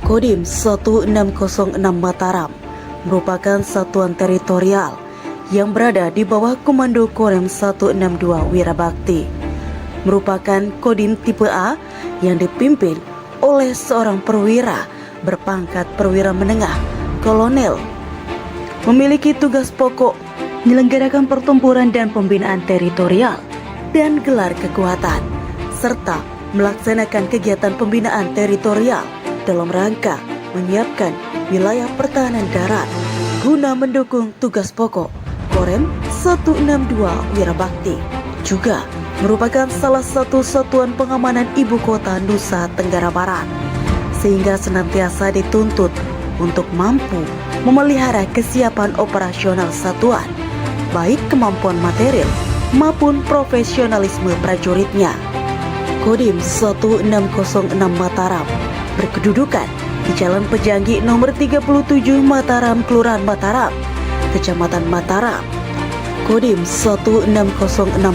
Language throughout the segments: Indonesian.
Kodim 1606 Mataram merupakan satuan teritorial yang berada di bawah Komando Korem 162 Wirabakti. Merupakan kodim tipe A yang dipimpin oleh seorang perwira berpangkat perwira menengah, kolonel. Memiliki tugas pokok menyelenggarakan pertempuran dan pembinaan teritorial dan gelar kekuatan, serta melaksanakan kegiatan pembinaan teritorial dalam rangka menyiapkan wilayah pertahanan darat guna mendukung tugas pokok Korem 162 Wirabakti. Juga merupakan salah satu satuan pengamanan ibu kota Nusa Tenggara Barat, sehingga senantiasa dituntut untuk mampu memelihara kesiapan operasional satuan, baik kemampuan material maupun profesionalisme prajuritnya. Kodim 1606 Mataram berkedudukan di Jalan Pejanggi nomor 37 Mataram, Kelurahan Mataram, Kecamatan Mataram. Kodim 1606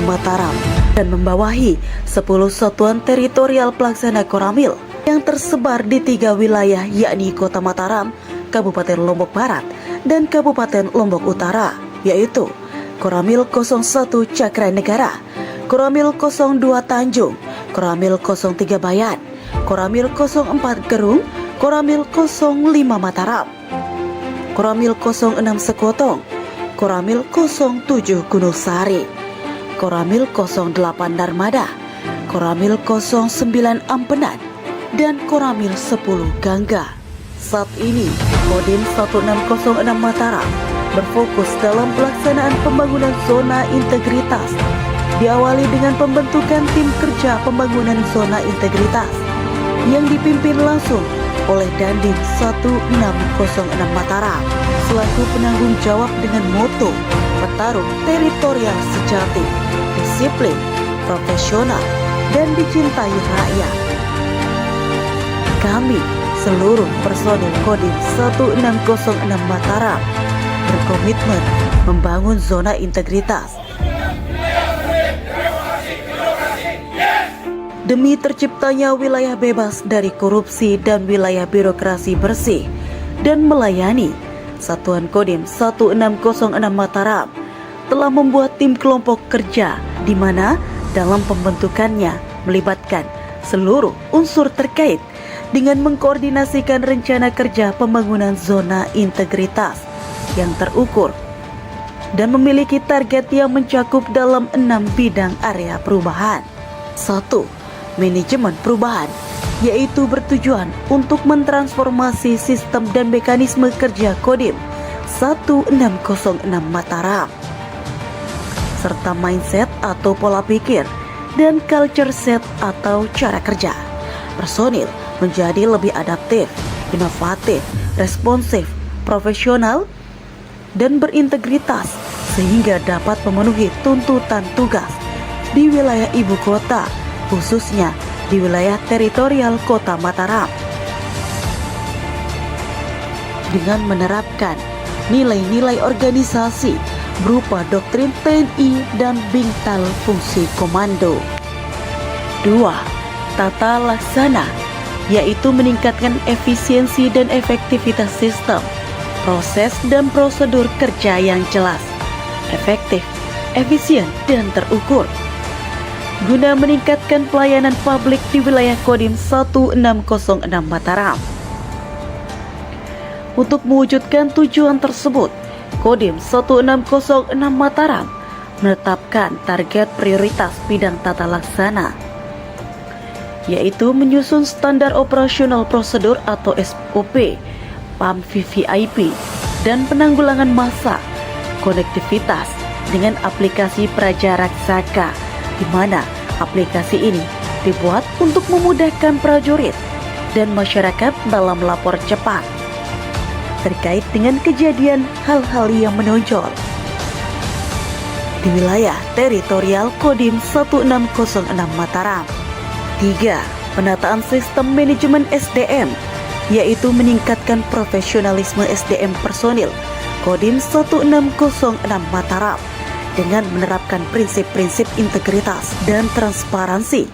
Mataram dan membawahi 10 satuan teritorial pelaksana Koramil yang tersebar di 3 wilayah, yakni Kota Mataram, Kabupaten Lombok Barat, dan Kabupaten Lombok Utara, yaitu Koramil 01 Cakra Negara, Koramil 02 Tanjung, Koramil 03 Bayan, Koramil 04 Gerung, Koramil 05 Mataram, Koramil 06 Sekotong, Koramil 07 Gunung Sari, Koramil 08 Narmada, Koramil 09 Ampenan, dan Koramil 10 Gangga. Saat ini, Kodim 1606 Mataram berfokus dalam pelaksanaan pembangunan zona integritas, diawali dengan pembentukan tim kerja pembangunan zona integritas yang dipimpin langsung oleh Dandim 1606 Mataram selaku penanggung jawab dengan moto petarung teritorial sejati, disiplin, profesional, dan dicintai rakyat. Kami seluruh personil Kodim 1606 Mataram berkomitmen membangun zona integritas demi terciptanya wilayah bebas dari korupsi dan wilayah birokrasi bersih dan melayani. Satuan Kodim 1606 Mataram telah membuat tim kelompok kerja di mana dalam pembentukannya melibatkan seluruh unsur terkait dengan mengkoordinasikan rencana kerja pembangunan zona integritas yang terukur dan memiliki target yang mencakup dalam 6 bidang area perubahan. 1. Manajemen perubahan, yaitu bertujuan untuk mentransformasi sistem dan mekanisme kerja Kodim 1606 Mataram, serta mindset atau pola pikir dan culture set atau cara kerja personil menjadi lebih adaptif, inovatif, responsif, profesional, dan berintegritas sehingga dapat memenuhi tuntutan tugas di wilayah ibu kota, khususnya di wilayah teritorial Kota Mataram, dengan menerapkan nilai-nilai organisasi berupa doktrin TNI dan bingkai fungsi komando. 2. Tata laksana, yaitu meningkatkan efisiensi dan efektivitas sistem, proses dan prosedur kerja yang jelas, efektif, efisien, dan terukur guna meningkatkan pelayanan publik di wilayah Kodim 1606 Mataram. Untuk mewujudkan tujuan tersebut, Kodim 1606 Mataram menetapkan target prioritas bidang tata laksana, yaitu menyusun standar operasional prosedur atau SOP, PAM VVIP, dan penanggulangan massa, konektivitas dengan aplikasi Praja Raksasa, di mana aplikasi ini dibuat untuk memudahkan prajurit dan masyarakat dalam lapor cepat terkait dengan kejadian hal-hal yang menonjol di wilayah teritorial Kodim 1606 Mataram. 3. Penataan sistem manajemen SDM, yaitu meningkatkan profesionalisme SDM personil Kodim 1606 Mataram dengan menerapkan prinsip-prinsip integritas dan transparansi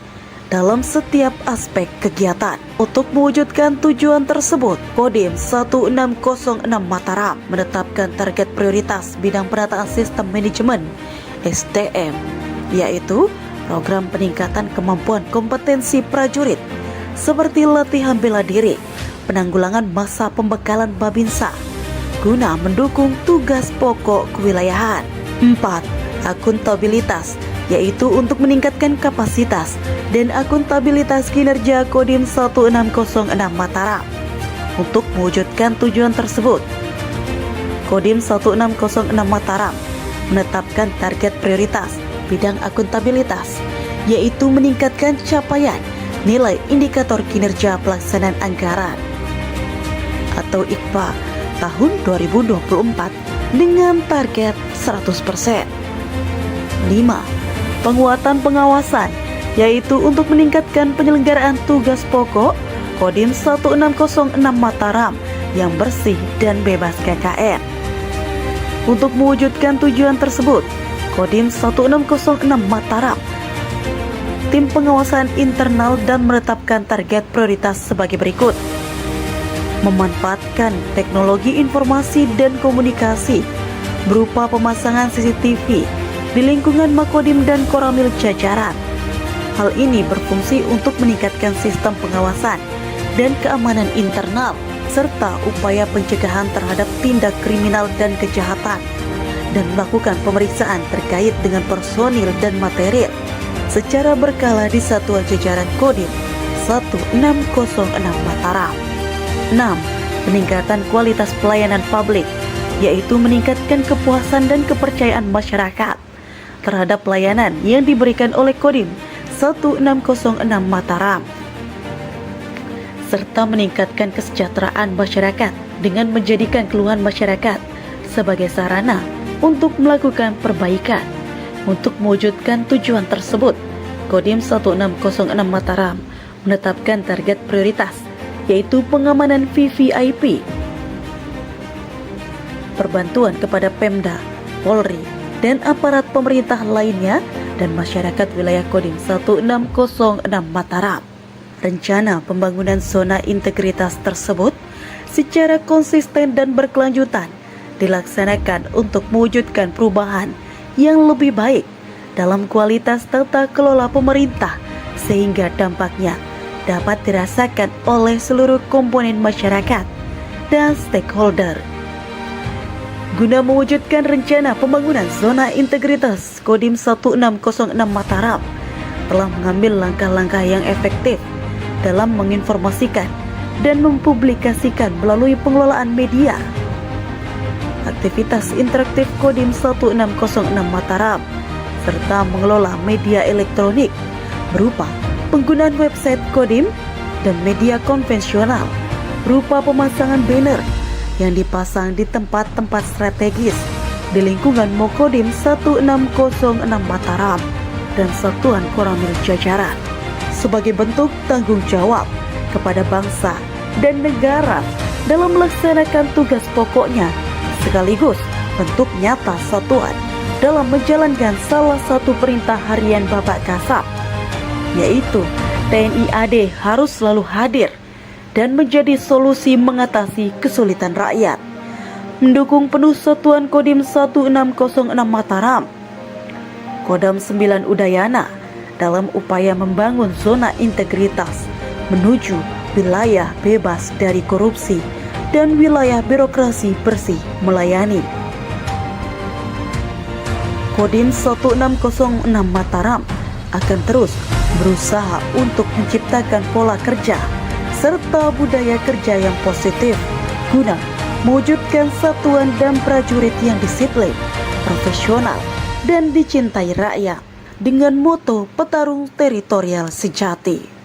dalam setiap aspek kegiatan. Untuk mewujudkan tujuan tersebut, Kodim 1606 Mataram menetapkan target prioritas bidang penataan sistem manajemen SDM, yaitu program peningkatan kemampuan kompetensi prajurit seperti latihan bela diri, penanggulangan masa pembekalan Babinsa guna mendukung tugas pokok kewilayahan. 4. Akuntabilitas, yaitu untuk meningkatkan kapasitas dan akuntabilitas kinerja Kodim 1606 Mataram. Untuk mewujudkan tujuan tersebut, Kodim 1606 Mataram menetapkan target prioritas bidang akuntabilitas, yaitu meningkatkan capaian nilai indikator kinerja pelaksanaan anggaran atau IKPA tahun 2024 dengan target 100%. 5. Penguatan pengawasan, yaitu untuk meningkatkan penyelenggaraan tugas pokok Kodim 1606 Mataram yang bersih dan bebas KKN. Untuk mewujudkan tujuan tersebut, Kodim 1606 Mataram tim pengawasan internal dan menetapkan target prioritas sebagai berikut. Memanfaatkan teknologi informasi dan komunikasi berupa pemasangan CCTV di lingkungan Makodim dan Koramil jajaran. Hal ini berfungsi untuk meningkatkan sistem pengawasan dan keamanan internal serta upaya pencegahan terhadap tindak kriminal dan kejahatan, dan melakukan pemeriksaan terkait dengan personil dan material secara berkala di satuan jajaran Kodim 1606 Mataram. 6. Peningkatan kualitas pelayanan publik, yaitu meningkatkan kepuasan dan kepercayaan masyarakat terhadap pelayanan yang diberikan oleh Kodim 1606 Mataram, serta meningkatkan kesejahteraan masyarakat dengan menjadikan keluhan masyarakat sebagai sarana untuk melakukan perbaikan. Untuk mewujudkan tujuan tersebut, Kodim 1606 Mataram menetapkan target prioritas, yaitu pengamanan VVIP, perbantuan kepada Pemda, Polri, dan aparat pemerintah lainnya dan masyarakat wilayah Kodim 1606 Mataram. Rencana pembangunan zona integritas tersebut secara konsisten dan berkelanjutan dilaksanakan untuk mewujudkan perubahan yang lebih baik dalam kualitas tata kelola pemerintah, sehingga dampaknya dapat dirasakan oleh seluruh komponen masyarakat dan stakeholder. Guna mewujudkan rencana pembangunan zona integritas, Kodim 1606 Mataram telah mengambil langkah-langkah yang efektif dalam menginformasikan dan mempublikasikan melalui pengelolaan media. Aktivitas interaktif Kodim 1606 Mataram serta mengelola media elektronik berupa penggunaan website Kodim dan media konvensional berupa pemasangan banner yang dipasang di tempat-tempat strategis di lingkungan Makodim 1606 Mataram dan Satuan Koramil jajaran sebagai bentuk tanggung jawab kepada bangsa dan negara dalam melaksanakan tugas pokoknya, sekaligus bentuk nyata satuan dalam menjalankan salah satu perintah harian Bapak Kasat, yaitu TNI AD harus selalu hadir dan menjadi solusi mengatasi kesulitan rakyat. Mendukung penuh Satuan Kodim 1606 Mataram, Kodam 9 Udayana dalam upaya membangun zona integritas menuju wilayah bebas dari korupsi dan wilayah birokrasi bersih melayani. Kodim 1606 Mataram akan terus berusaha untuk menciptakan pola kerja serta budaya kerja yang positif guna mewujudkan satuan dan prajurit yang disiplin, profesional, dan dicintai rakyat dengan moto petarung teritorial sejati.